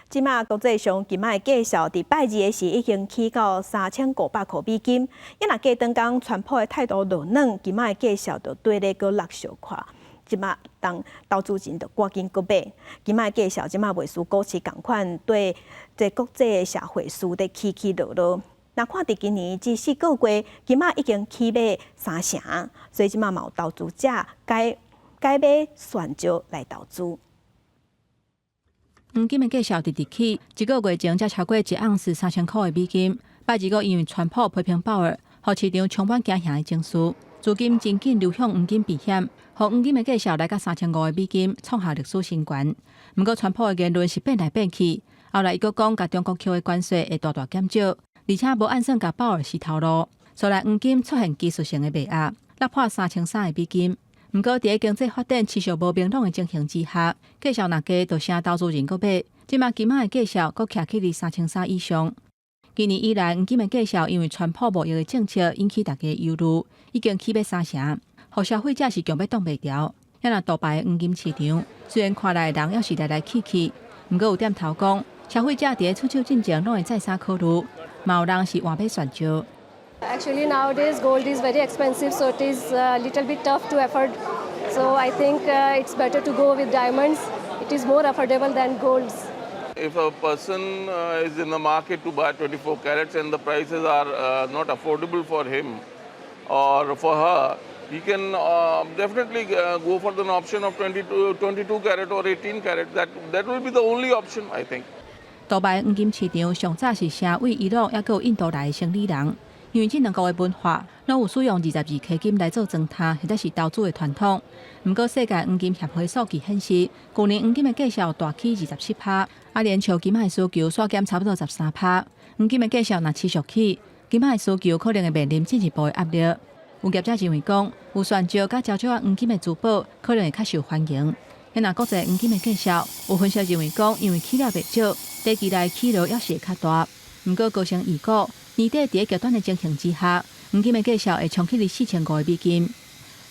即马国际上金仔的价销伫拜二的时已经起到3500块美金，因若加当讲川普的态度落软，金仔的价销就对咧搁落小看。即马当投资人就赶紧搁买，金仔的价销即马袂输股市共款，对这国际的社会输得起起落落。那看伫今年这4个月，金仔已经起码3成，所以即马嘛有投资者该买选择来投资。黄金的价销直直起，1个月前才超过1盎司3000块的美金。拜二个因为川普批评鲍尔，互市场充满惊吓的情绪，资金真紧流向黄金避险，互黄金的价销来到3500的美金，创下历史新高。不过川普的言论是变来变去，后来伊阁讲，甲中国 Q 的关税会大大减少，而且无按算甲鲍尔洗头路，所来黄金出现技术性的卖压，落破3300的美金。不过，伫经济发展持续无明朗的情形之下，价销若加，就成投资人阁买。即马金仔的价销阁徛起伫3300以上。今年以来，黄金的价销因为川普贸易的政策引起大家忧虑，已经起码3成，互消费者是强要挡袂牢。也若杜拜的黄金市场，虽然看来人还是来来去去，不过有点头讲，消费者伫出手进前拢会再三考虑，嘛有人是换买选择。Actually, nowadays gold is very expensive, so it is a little bit tough to afford. So I think it's better to go with diamonds. It is more affordable than golds. If a person is in the market to buy 24 carats and the prices are not affordable for him or for her, he can definitely go for an option of 22 carat or 18 carat. That will be the only option, I think. 杜拜黄金市场上早是成为伊朗也有印度来的生理人。因为这两个的文化，拢有使用22K 金来做装塔或者是投资的传统。不过，世界黄金协会数据显示，去年黄金的价销大起27%，连像金仔的需求缩减差不多13%。黄金的价销若持续起，金仔的需求可能会面临进一步的压力。有业者认为讲，有选择甲招少黄金的珠宝，可能会较受欢迎。因若国际黄金的价销，有分析认为讲，因为起了袂少，短期内起落也是会较大。不过，高盛预估。年底伫极端的情形之下，黄金的价销会冲起至4500美金。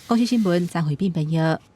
公司新闻张惠斌编译。